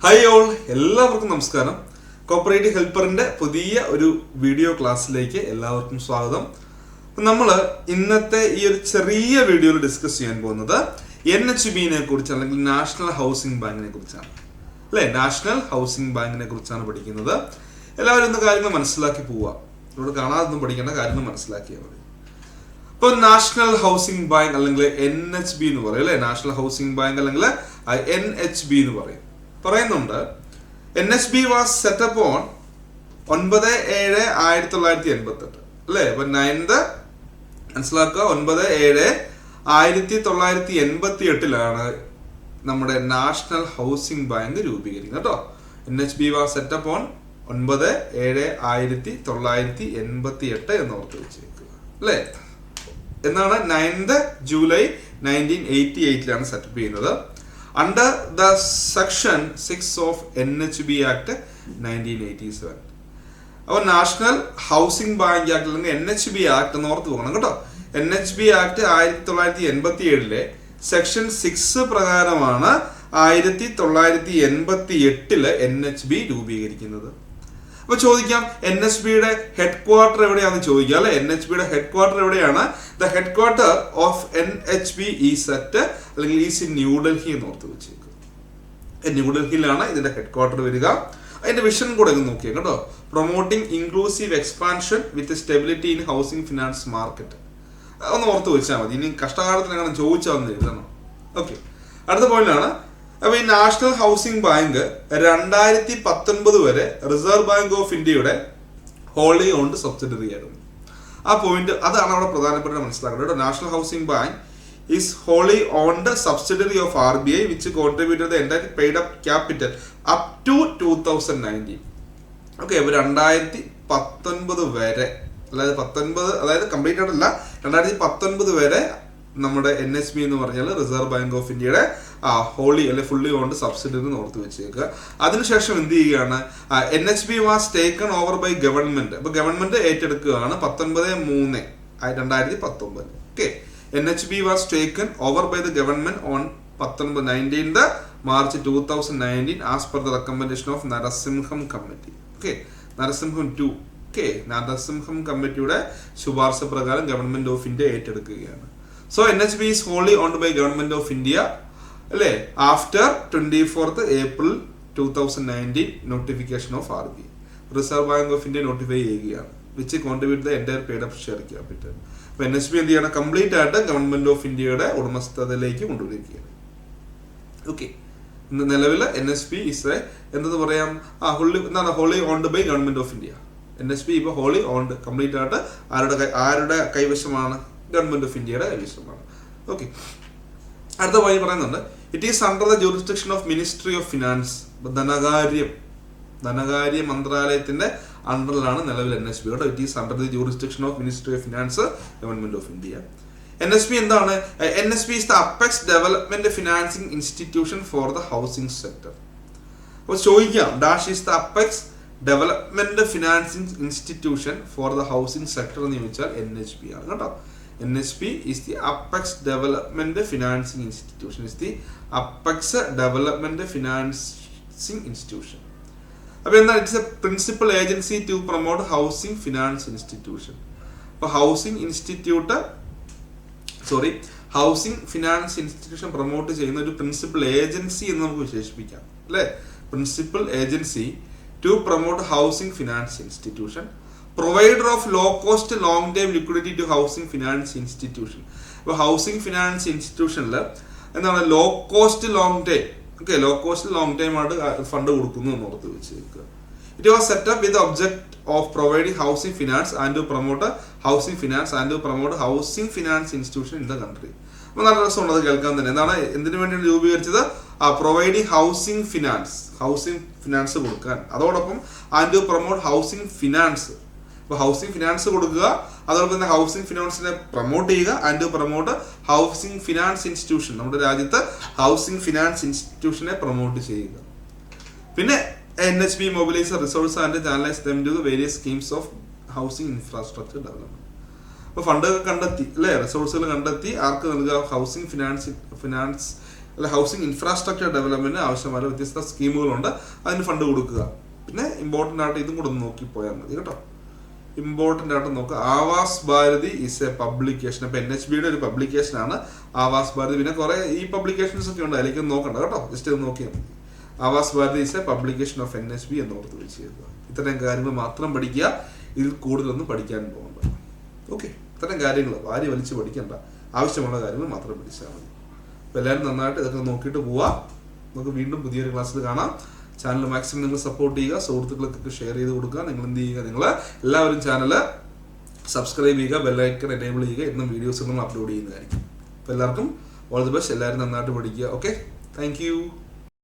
Hi all, എല്ലാവർക്കും നമസ്കാരം. Cooperative ഹെൽപ്പറിന്റെ പുതിയ ഒരു വീഡിയോ ക്ലാസ്സിലേക്ക് എല്ലാവർക്കും സ്വാഗതം. നമ്മൾ ഇന്നത്തെ ഈ ഒരു ചെറിയ വീഡിയോയിൽ ഡിസ്കസ് ചെയ്യാൻ പോകുന്നത് NHBനെ കുറിച്ച് അല്ലെങ്കിൽ നാഷണൽ ഹൗസിംഗ് ബാങ്കിനെ കുറിച്ചാണ്. അല്ലേ, നാഷണൽ ഹൗസിംഗ് ബാങ്കിനെ കുറിച്ചാണ് പഠിക്കുന്നത്. എല്ലാവരും ഇന്ന് കാര്യങ്ങൾ മനസ്സിലാക്കി പോവുക. ഇവിടെ കാണാതൊന്നും പഠിക്കേണ്ട കാര്യങ്ങൾ മനസ്സിലാക്കിയാൽ മതി. ഇപ്പോൾ നാഷണൽ ഹൗസിംഗ് ബാങ്ക് അല്ലെങ്കിൽ NHB എന്ന് പറയും അല്ലേ, നാഷണൽ ഹൗസിംഗ് ബാങ്ക് അല്ലെങ്കിൽ NHB എന്ന് പറയുന്നുണ്ട്. NHB വാസ് സെറ്റപ്പ് ഓൺ 9/7/1988 അല്ലേ. അപ്പൊ 9th മനസ്സിലാക്കുക, 9/7/1988 നമ്മുടെ നാഷണൽ ഹൗസിംഗ് ബാങ്ക് രൂപീകരിക്കുന്നത് കേട്ടോ. NHB വാസ് സെറ്റപ്പ് ഓൺ 9/7/1988 എന്ന് ഓർത്ത് വെച്ചേക്കുക അല്ലേ. എന്നാണ് 9th July 1988 സെറ്റപ്പ് ചെയ്യുന്നത്. Under the Section 6 of NHB Act 1987. അപ്പോൾ നാഷണൽ ഹൗസിംഗ് ബാങ്ക് ആക്ട് അല്ലെങ്കിൽ NHB ആക്ട് എന്ന് ഓർത്ത് പോകണം കേട്ടോ. NHB ആക്ട് 1987 സെക്ഷൻ 6 പ്രകാരമാണ് 1988 NHB രൂപീകരിക്കുന്നത്. അപ്പൊ ചോദിക്കാം, NHBയുടെ ഹെഡ് ക്വാർട്ടർ എവിടെയാണെന്ന് ചോദിക്കാം അല്ലെ. NHBയുടെ ഹെഡ് ക്വാർട്ടർ എവിടെയാണ്? The head quarter of NHB is at അല്ലെങ്കിൽ ഈസ് ഇൻ ന്യൂഡൽഹി എന്ന് ഓർത്ത് വെച്ചേക്കും. ന്യൂഡൽഹിയിലാണ് ഇതിന്റെ ഹെഡ് ക്വാർട്ടർ വരിക. അതിന്റെ വിഷൻ കൂടെ ഒന്ന് നോക്കിയാൽ കേട്ടോ. Promoting inclusive expansion with stability in housing finance market. ഒന്ന് ഓർത്ത് വെച്ചാൽ മതി. ഇനി കഷ്ടകാലത്തിന് അങ്ങനെ ചോദിച്ചാൽ എഴുതണം. ഓക്കെ, അടുത്ത പോയിന്റാണ്. അപ്പൊ ഈ നാഷണൽ ഹൗസിംഗ് ബാങ്ക് 2019 വരെ റിസർവ് ബാങ്ക് ഓഫ് ഇന്ത്യയുടെ ഹോളി ഓൺഡ് സബ്സിഡറി ആയിരുന്നു. ആ പോയിന്റ് അതാണ് അവിടെ പ്രധാനപ്പെട്ട മനസ്സിലാക്കുന്നത്. National housing bank is wholly owned subsidiary of RBI which contributed the entire paid up capital up to 2019. Okay, അപ്പൊ 2019 വരെ, അതായത് കംപ്ലീറ്റ് ആയിട്ടല്ല, 2019 വരെ നമ്മുടെ NHB എന്ന് പറഞ്ഞാൽ റിസർവ് ബാങ്ക് ഓഫ് ഇന്ത്യയുടെ ഹോളി അല്ലെ ഫുള്ളി ഓൺഡ് സബ്സിഡറി ഓർത്ത് വെച്ചേക്കുക. അതിനുശേഷം എന്ത് ചെയ്യുകയാണ്? NHB was taken over by government. അപ്പൊ ഗവൺമെന്റ് ഏറ്റെടുക്കുകയാണ് 19/3/2019. Okay, NHB was taken over by the government on 19th March 2019 as per the recommendation of Narasimham committee. Okay, Narasimham 2. Okay, Narasimham കമ്മിറ്റിയുടെ ശുപാർശ പ്രകാരം ഗവൺമെന്റ് ഓഫ് ഇന്ത്യ ഏറ്റെടുക്കുകയാണ്. So NHB is wholly owned by Government of India അല്ലേ after 24th April 2019 notification of RBI. Reserve bank of India notify ചെയ്യുകയാണ് which contribute the entire paid up share capital. അപ്പൊ NHB എന്ത് ചെയ്യണം? Complete ആയിട്ട് government of ഇന്ത്യയുടെ ഉടമസ്ഥതയിലേക്ക് കൊണ്ടുവരികയാണ്. Okay, നിലവിൽ NHB is എന്തെന്ന് പറയാം, wholly owned by government of India. NHB ഇപ്പൊ ഹോളി ഓൺഡ് കംപ്ലീറ്റ് ആയിട്ട് ആരുടെ കൈവശമാണ്? ഗവൺമെന്റ് ഓഫ് ഇന്ത്യയുടെ കൈവശമാണ്. ഓക്കെ, അടുത്ത പോയിന്റ് പറയുന്നുണ്ട്. It is under the jurisdiction of ministry of finance. ധനകാര്യ മന്ത്രാലയത്തിന്റെ അണ്ടറിലാണ് നിലവിൽ NHB കേട്ടോ. It is under the jurisdiction of ministry of finance, government of India. NHB എന്താണ്? NHB is the apex development financing institution for the housing sector. അപ്പോൾ ചോദിക്കാം, dash is the apex development financing institution for the housing sector എന്ന് ചോദിച്ചാൽ NHB ആണ് കേട്ടോ. NHB is the Apex Development Financing Institution. Is the Apex Development Financing Institution. അപ്പോൾ എന്താ? It's a principal agency to promote housing finance institution. അപ്പോൾ housing finance institution promote ചെയ്യുന്ന ഒരു principal agency എന്ന് നമുക്ക് വിശേഷിപ്പിക്കാം അല്ലേ. Principal agency to promote housing finance institution. Provider of low cost long time liquidity to housing finance institution. അപ്പോൾ housing finance ഇൻസ്റ്റിറ്റ്യൂഷനിൽ എന്താണ്? Low cost long time. Okay, low cost long time ആയിട്ട് fund കൊടുക്കുന്നു എന്ന് ഓർത്ത് വെച്ചേക്കുക. It was set up with object of providing housing finance and to promote housing finance institution in the country. അപ്പോൾ നല്ല രസമുണ്ട് അത് കേൾക്കാൻ തന്നെ. എന്താണ്, എന്തിനു വേണ്ടിയാണ് രൂപീകരിച്ചത്? പ്രൊവൈഡിംഗ് ഹൗസിംഗ് ഫിനാൻസ് കൊടുക്കാൻ, അതോടൊപ്പം and to promote housing finance. അപ്പോൾ ഹൗസിംഗ് ഫിനാൻസ് കൊടുക്കുക, അതോടൊപ്പം തന്നെ ഹൗസിംഗ് ഫിനാൻസിനെ പ്രൊമോട്ട് ചെയ്യുക, and to promote housing finance institution. നമ്മുടെ രാജ്യത്ത് ഹൗസിംഗ് ഫിനാൻസ് ഇൻസ്റ്റിറ്റ്യൂഷനെ പ്രൊമോട്ട് ചെയ്യുക. പിന്നെ NHB mobilize resources and channelize them to the various schemes of housing infrastructure development. അപ്പോൾ ഫണ്ട് കണ്ടെത്തി അല്ലേ, റിസോഴ്സുകൾ കണ്ടെത്തി ആർക്ക് നൽകുക? ഹൗസിംഗ് ഫിനാൻസ് അല്ല ഹൗസിംഗ് ഇൻഫ്രാസ്ട്രക്ചർ ഡെവലപ്മെന്റിന് ആവശ്യമായ വ്യത്യസ്ത സ്കീമുകളുണ്ട്, അതിന് ഫണ്ട് കൊടുക്കുക. പിന്നെ ഇമ്പോർട്ടൻ്റ് ആയിട്ട് ഇതും കൂടെ ഒന്ന് നോക്കിപ്പോയാൽ മതി കേട്ടോ. ഇമ്പോർട്ടൻ്റ് ആയിട്ട് നോക്കുക, Awas Bharati is a publication. അപ്പോൾ NHBയുടെ ഒരു പബ്ലിക്കേഷനാണ് ആവാസ് ഭാരതി. പിന്നെ കുറേ ഈ പബ്ലിക്കേഷൻസ് ഒക്കെ ഉണ്ട്, അതിലേക്ക് നോക്കണ്ട കേട്ടോ, ജസ്റ്റ് ഒന്ന് നോക്കിയാൽ മതി. Awas Bharati is a publication of NHB എന്നോർത്ത് വിളിച്ച് ചെയ്യുക. ഇത്തരം കാര്യങ്ങൾ മാത്രം പഠിക്കുക, ഇതിൽ കൂടുതലൊന്നും പഠിക്കാൻ പോകണ്ട. ഓക്കെ, ഇത്തരം കാര്യങ്ങൾ വാരി വലിച്ച് പഠിക്കണ്ട, ആവശ്യമുള്ള കാര്യങ്ങൾ മാത്രം പഠിച്ചാൽ മതി. അപ്പോൾ എല്ലാവരും നന്നായിട്ട് ഇതൊക്കെ നോക്കിയിട്ട് പോവാം. നമുക്ക് വീണ്ടും പുതിയൊരു ക്ലാസ്സിൽ കാണാം. ചാനൽ മാക്സിമം നിങ്ങൾ സപ്പോർട്ട് ചെയ്യുക, സുഹൃത്തുക്കൾക്കൊക്കെ ഷെയർ ചെയ്ത് കൊടുക്കുക. നിങ്ങൾ എന്ത് ചെയ്യുക, നിങ്ങൾ എല്ലാവരും ചാനൽ സബ്സ്ക്രൈബ് ചെയ്യുക, ബെല്ലൈക്കൺ എനേബിൾ ചെയ്യുക, എന്നും വീഡിയോസ് നമ്മൾ അപ്ലോഡ് ചെയ്യുന്നതായിരിക്കും. അപ്പോൾ എല്ലാവർക്കും ഓൾ ദി ബെസ്റ്റ്, എല്ലാവരും നന്നായിട്ട് പഠിക്കുക. Okay, thank you.